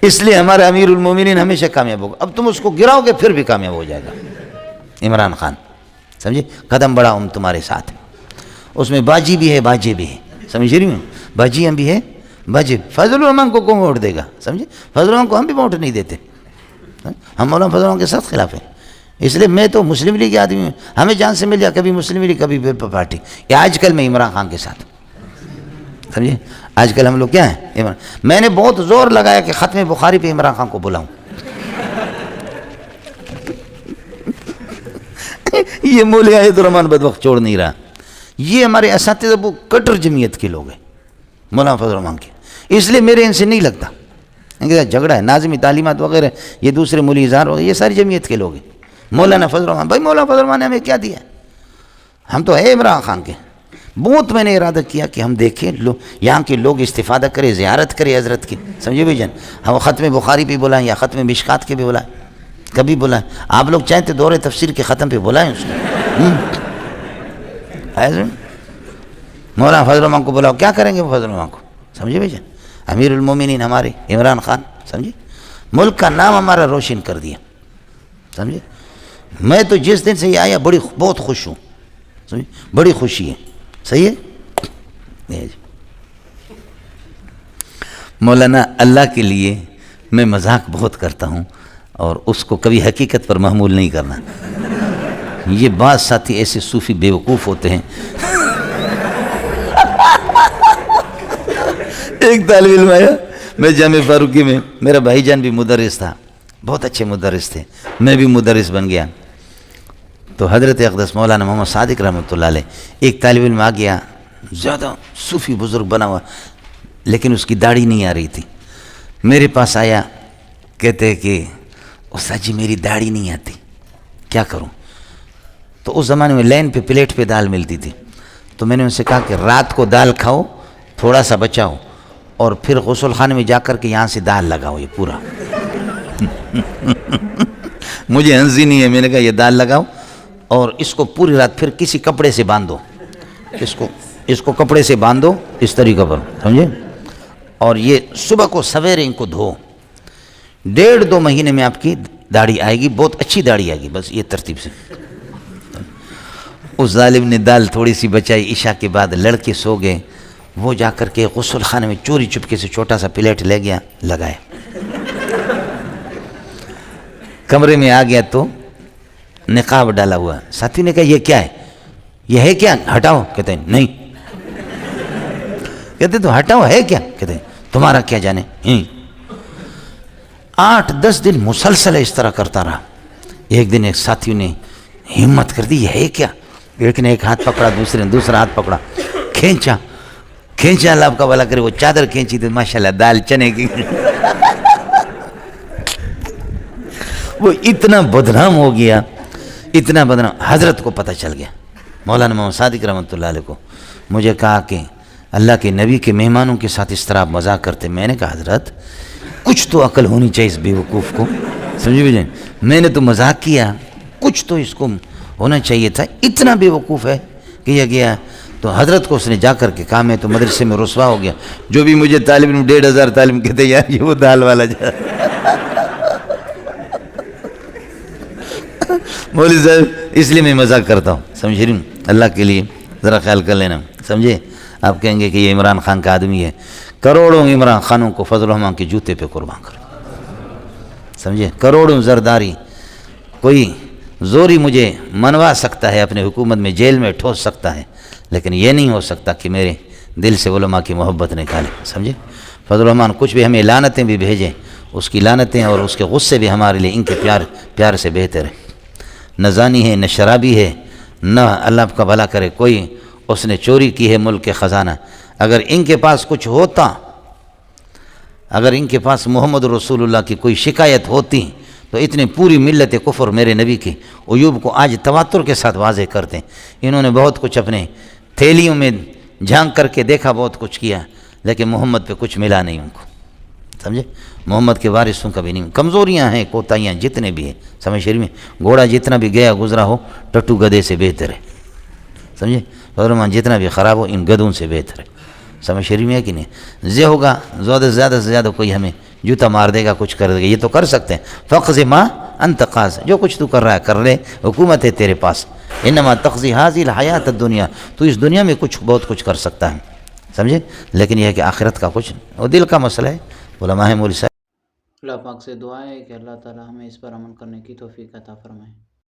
اس لیے ہمارا امیر المومنین ہمیشہ کامیاب ہوگا. اب تم اس کو گراؤ گے پھر بھی کامیاب ہو جائے گا. عمران خان سمجھے, قدم بڑھا ہم تمہارے ساتھ. اس میں باجی بھی ہے باجے بھی ہے, سمجھ رہی ہوں, باجی ہم بھی ہے باجی. فضل الرحمان کو کون ووٹ دے گا, سمجھے, فضل الرحمان کو ہم بھی ووٹ نہیں دیتے, ہم مولانا فضل الرحمان کے ساتھ خلاف ہیں. اس لیے میں تو مسلم لیگ کے آدمی ہوں, ہمیں جان سے مل جائے کبھی مسلم لیگ کبھی پیپل پارٹی. یا آج کل میں عمران خان کے ساتھ, سمجھے, آج کل ہم لوگ کیا ہیں عمران. میں نے بہت زور لگایا کہ ختم بخاری پہ عمران خان کو بلاؤں. یہ مولوی عید الرحمان بدبخت چھوڑ نہیں رہا. یہ ہمارے اساتذہ وہ کٹر جمعیت کے لوگ ہیں مولانا فضل الرحمان کے, اس لیے میرے ان سے نہیں لگتا. ان کے ساتھ جھگڑا ہے, ناظمی تعلیمات وغیرہ, یہ دوسرے مولوی اظہار وغیرہ, یہ ساری جمعیت کے لوگ ہیں. مولانا فضل الرحمان, بھائی مولانا فضل الرحمان نے ہمیں کیا دیا, ہم تو ہے عمران خان کے. بہت میں نے ارادہ کیا کہ ہم دیکھیں یہاں کے لوگ استفادہ کریں, زیارت کریں حضرت کی, سمجھے بھائی جان. ہم ختم بخاری پہ بلائیں یا ختم مشکات کے بھی بلائیں, کبھی بلائیں. آپ لوگ چاہیں تو دور تفسیر کے ختم پہ بلائیں اس کو. مولانا فضل الرحمان کو بلاؤ, کیا کریں گے وہ فضل الرحمان کو, سمجھے بھائی جان. امیر المومنین ہمارے عمران خان, سمجھے, ملک کا نام ہمارا روشن کر دیا, سمجھے. میں تو جس دن سے یہ آیا بہت خوش ہوں, سمجھے, بڑی خوشی ہے. صحیح ہے. مولانا اللہ کے لیے میں مذاق بہت کرتا ہوں اور اس کو کبھی حقیقت پر محمول نہیں کرنا. یہ بعض ساتھی ایسے صوفی بیوقوف ہوتے ہیں. ایک طالب علم آیا, میں جامع فاروقی میں, میرا بھائی جان بھی مدرس تھا, بہت اچھے مدرس تھے, میں بھی مدرس بن گیا. تو حضرت اقدس مولانا محمد صادق رحمۃ اللہ علیہ, ایک طالب علم آ گیا, زیادہ صوفی بزرگ بنا ہوا, لیکن اس کی داڑھی نہیں آ رہی تھی. میرے پاس آیا, کہتے کہ استاد جی میری داڑھی نہیں آتی, کیا کروں. تو اس زمانے میں لین پہ پلیٹ پہ دال ملتی تھی, تو میں نے ان سے کہا کہ رات کو دال کھاؤ, تھوڑا سا بچاؤ, اور پھر غسل خانے میں جا کر کے یہاں سے دال لگاؤ یہ پورا. مجھے ہنسی نہیں ہے, میں نے کہا یہ دال لگاؤ اور اس کو پوری رات پھر کسی کپڑے سے باندھو, اس کو کپڑے سے باندھو اس طریقے پر, سمجھے, اور یہ صبح کو سویرے ان کو دھو. 1.5-2 مہینے میں آپ کی داڑھی آئے گی, بہت اچھی داڑھی آئے گی. بس یہ ترتیب سے. اس ظالم نے دال تھوڑی سی بچائی, عشاء کے بعد لڑکے سو گئے, وہ جا کر کے غسل خانے میں چوری چپکے سے چھوٹا سا پلیٹ لے گیا, لگایا. کمرے میں آ گیا تو نقاب ڈالا ہوا. ساتھی نے کہا یہ کیا ہے, یہ ہے کیا, ہٹاؤ. کہتے ہیں نہیں. کہتے تو ہٹاؤ, ہے کیا. کہتے ہیں تمہارا کیا جانے. 8-10 دن مسلسل اس طرح کرتا رہا. ایک دن ایک ساتھی نے ہمت کر دی, یہ ہے کیا. ایک نے ایک ہاتھ پکڑا, دوسرے نے دوسرا ہاتھ پکڑا, کھینچا. اللہ آپ کا بھلا کرے, وہ چادر کھینچی تو ماشاءاللہ دال چنے کی. وہ اتنا بدنام ہو گیا, اتنا بدنام. حضرت کو پتہ چل گیا, مولانا محمد صادق رحمۃ اللہ علیہ کو. مجھے کہا کہ اللہ کے نبی کے مہمانوں کے ساتھ اس طرح آپ مذاق کرتے. میں نے کہا حضرت کچھ تو عقل ہونی چاہیے اس بیوقوف کو, سمجھے بھی نہیں. میں نے تو مذاق کیا, کچھ تو اس کو ہونا چاہیے تھا. اتنا بیوقوف ہے کہ یہ گیا. تو حضرت کو اس نے جا کر کے کہا, میں تو مدرسے میں رسوا ہو گیا. جو بھی مجھے طالب علم 1,500 طالب کہتے یار یہ وہ دال والا جا. مولوی صاحب اس لیے میں مذاق کرتا ہوں, سمجھ رہی ہوں. اللہ کے لیے ذرا خیال کر لینا, سمجھے. آپ کہیں گے کہ یہ عمران خان کا آدمی ہے. کروڑوں عمران خانوں کو فضل الرحمان کے جوتے پہ قربان کرو, سمجھے. کروڑوں زرداری. کوئی زوری مجھے منوا سکتا ہے, اپنے حکومت میں جیل میں ٹھوس سکتا ہے, لیکن یہ نہیں ہو سکتا کہ میرے دل سے علماء کی محبت نکالے, سمجھے. فضل الرحمان کچھ بھی ہمیں لعنتیں بھی بھیجیں, اس کی لعنتیں اور اس کے غصے بھی ہمارے لیے ان کے پیار سے بہتر ہے. نہ زانی ہے, نہ شرابی ہے, نہ اللہ کا بھلا کرے کوئی اس نے چوری کی ہے ملک کے خزانہ. اگر ان کے پاس کچھ ہوتا, اگر ان کے پاس محمد رسول اللہ کی کوئی شکایت ہوتی تو اتنی پوری ملت کفر میرے نبی کی عیوب کو آج تواتر کے ساتھ واضح کرتے. انہوں نے بہت کچھ اپنے تھیلیوں میں جھانک کر کے دیکھا, بہت کچھ کیا, لیکن محمد پہ کچھ ملا نہیں ان کو, سمجھے. محمد کے وارثوں کا بھی نہیں. کمزوریاں ہیں, کوتاہیاں جتنے بھی ہیں, سمجھ شریف میں گھوڑا جتنا بھی گیا گزرا ہو ٹٹو گدے سے بہتر ہے, سمجھے. فرمان جتنا بھی خراب ہو ان گدوں سے بہتر ہے, سمجھ شریف میں ہے کہ نہیں. یہ ہوگا زیادہ سے زیادہ کوئی ہمیں جوتا مار دے گا, کچھ کر دے گا. یہ تو کر سکتے ہیں. فقض ما انت قاض, جو کچھ تو کر رہا ہے کر لے, حکومت ہے تیرے پاس. انما تقضی هذه الحیات الدنیا, تو اس دنیا میں بہت کچھ کر سکتا ہے, سمجھے, لیکن یہ ہے کہ آخرت کا کچھ, وہ دل کا مسئلہ ہے. علماء مولوی صاحب, اللہ پاک سے دعا ہے کہ اللہ تعالی ہمیں اس پر عمل کرنے کی توفیق عطا فرمائے.